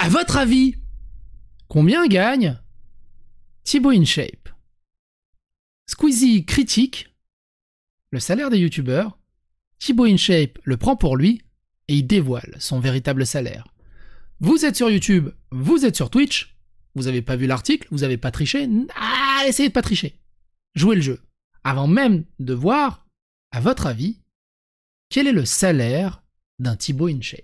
À votre avis, combien gagne Thibaut InShape? Squeezie critique le salaire des youtubeurs, Thibaut InShape le prend pour lui et il dévoile son véritable salaire. Vous êtes sur YouTube, vous êtes sur Twitch, vous n'avez pas vu l'article, vous n'avez pas triché, essayez de pas tricher. Jouez le jeu. Avant même de voir, à votre avis, quel est le salaire d'un Thibaut InShape?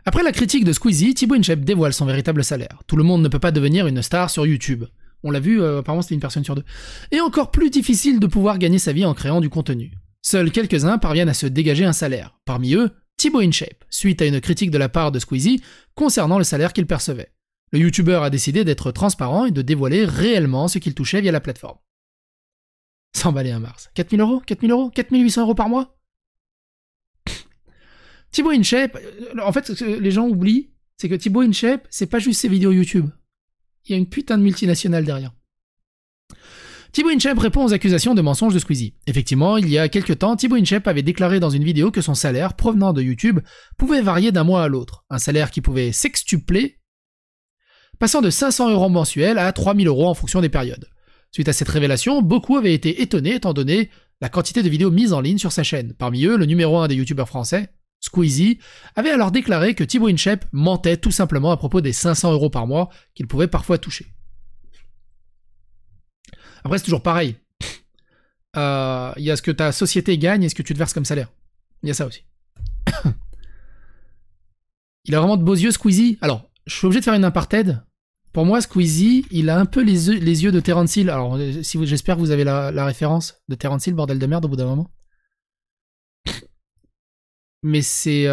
Après la critique de Squeezie, Thibaut InShape dévoile son véritable salaire. Tout le monde ne peut pas devenir une star sur YouTube. On l'a vu, apparemment c'était une personne sur deux. Et encore plus difficile de pouvoir gagner sa vie en créant du contenu. Seuls quelques-uns parviennent à se dégager un salaire. Parmi eux, Thibaut InShape, suite à une critique de la part de Squeezie concernant le salaire qu'il percevait. Le youtubeur a décidé d'être transparent et de dévoiler réellement ce qu'il touchait via la plateforme. S'emballer un Mars. 4000 euros 4000 euros 4800 euros par mois? Thibaut InShape, en fait, ce que les gens oublient, c'est que Thibaut InShape, c'est pas juste ses vidéos YouTube. Il y a une putain de multinationale derrière. Thibaut InShape répond aux accusations de mensonges de Squeezie. Effectivement, il y a quelques temps, Thibaut InShape avait déclaré dans une vidéo que son salaire provenant de YouTube pouvait varier d'un mois à l'autre. Un salaire qui pouvait sextupler, passant de 500 euros mensuels à 3000 euros en fonction des périodes. Suite à cette révélation, beaucoup avaient été étonnés étant donné la quantité de vidéos mises en ligne sur sa chaîne. Parmi eux, le numéro 1 des youtubeurs français, Squeezie, avait alors déclaré que Thibaut InShape mentait tout simplement à propos des 500 euros par mois qu'il pouvait parfois toucher. Après, c'est toujours pareil. Il y a ce que ta société gagne et ce que tu te verses comme salaire. Il y a ça aussi. Il a vraiment de beaux yeux, Squeezie. Alors, je suis obligé de faire une apartheid. Pour moi, Squeezie, il a un peu les yeux de Terence Hill. Alors, j'espère que vous avez la référence de Terence Hill, bordel de merde, au bout d'un moment. Mais c'est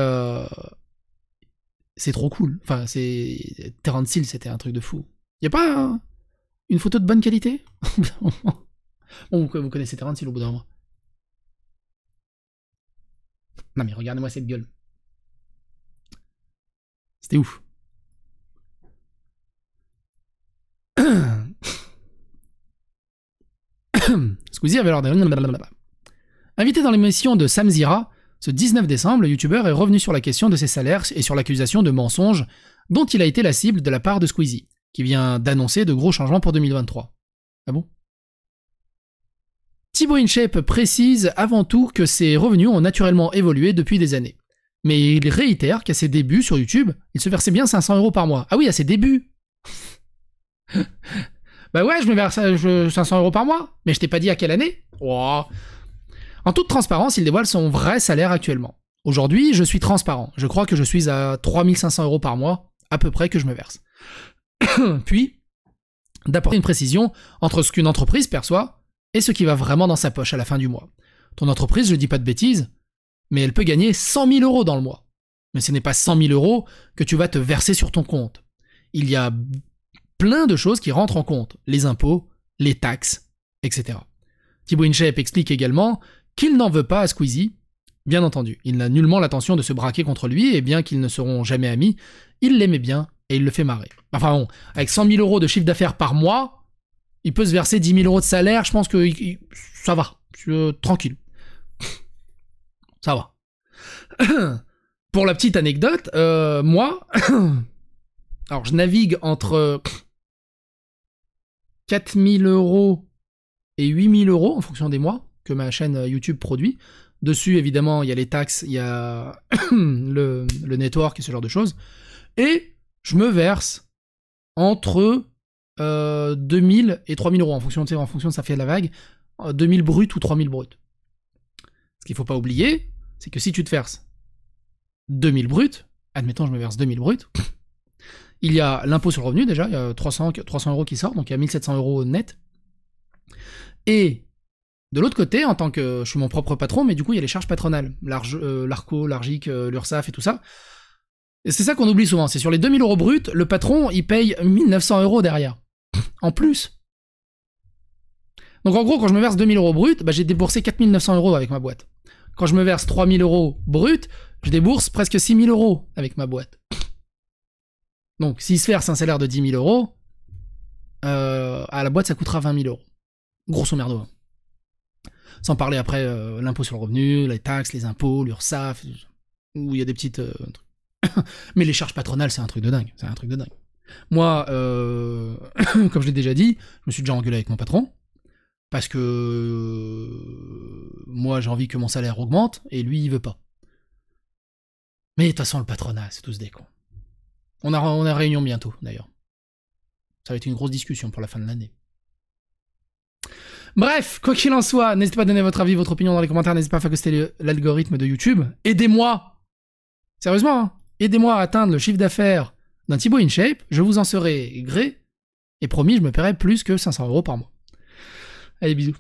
trop cool. Enfin, Terence Hill, c'était un truc de fou. Y a pas une photo de bonne qualité? Bon, vous connaissez Terence Hill au bout d'un moment. Non mais regardez-moi cette gueule. C'était ouf. Squeezie avait l'air de... Invité dans l'émission de Sam Zira, ce 19 décembre, le youtubeur est revenu sur la question de ses salaires et sur l'accusation de mensonge dont il a été la cible de la part de Squeezie, qui vient d'annoncer de gros changements pour 2023. Ah bon? Thibaut InShape précise avant tout que ses revenus ont naturellement évolué depuis des années. Mais il réitère qu'à ses débuts sur YouTube, il se versait bien 500 euros par mois. Ah oui, à ses débuts. Bah ouais, je me verse 500 euros par mois, mais je t'ai pas dit à quelle année. Oh. En toute transparence, il dévoile son vrai salaire actuellement. Aujourd'hui, je suis transparent. Je crois que je suis à 3500 euros par mois, à peu près, que je me verse. Puis, d'apporter une précision entre ce qu'une entreprise perçoit et ce qui va vraiment dans sa poche à la fin du mois. Ton entreprise, je dis pas de bêtises, mais elle peut gagner 100 000 euros dans le mois. Mais ce n'est pas 100 000 euros que tu vas te verser sur ton compte. Il y a plein de choses qui rentrent en compte. Les impôts, les taxes, etc. Thibaut InShape explique également qu'il n'en veut pas à Squeezie. Bien entendu, il n'a nullement l'intention de se braquer contre lui, et bien qu'ils ne seront jamais amis, il l'aimait bien et il le fait marrer. Enfin bon, avec 100 000 euros de chiffre d'affaires par mois, il peut se verser 10 000 euros de salaire, je pense que ça va, tranquille. Ça va. Pour la petite anecdote, moi, alors je navigue entre 4 000 euros et 8 000 euros en fonction des mois que ma chaîne YouTube produit. Dessus, évidemment, il y a les taxes, il y a le network et ce genre de choses. Et je me verse entre 2000 et 3000 euros en fonction de ça fait la vague, 2000 bruts ou 3000 bruts. Ce qu'il faut pas oublier, c'est que si tu te verses 2000 bruts, admettons je me verse 2000 bruts, il y a l'impôt sur le revenu déjà, il y a 300 euros qui sortent, donc il y a 1700 euros net. Et de l'autre côté, en tant que je suis mon propre patron, mais du coup il y a les charges patronales, l'ARCO, l'ARGIC, l'URSSAF et tout ça. Et c'est ça qu'on oublie souvent, c'est sur les 2000 euros bruts, le patron il paye 1900 euros derrière. En plus. Donc en gros, quand je me verse 2000 euros bruts, bah, j'ai déboursé 4900 euros avec ma boîte. Quand je me verse 3000 euros bruts, je débourse presque 6000 euros avec ma boîte. Donc s'il se verse un salaire de 10 000 euros, à la boîte ça coûtera 20 000 euros. Grosso merdo. Sans parler après l'impôt sur le revenu, les taxes, les impôts, l'URSSAF, où il y a des petites trucs. Mais les charges patronales, c'est un truc de dingue. C'est un truc de dingue. Moi, comme je l'ai déjà dit, je me suis déjà engueulé avec mon patron, parce que moi j'ai envie que mon salaire augmente, et lui il veut pas. Mais de toute façon, le patronat, c'est tous des cons. On a réunion bientôt, d'ailleurs. Ça va être une grosse discussion pour la fin de l'année. Bref, quoi qu'il en soit, n'hésitez pas à donner votre avis, votre opinion dans les commentaires, n'hésitez pas à phagocyter l'algorithme de YouTube. Aidez-moi. Sérieusement, hein, aidez-moi à atteindre le chiffre d'affaires d'un Thibaut InShape, je vous en serai gré, et promis, je me paierai plus que 500 € par mois. Allez, bisous.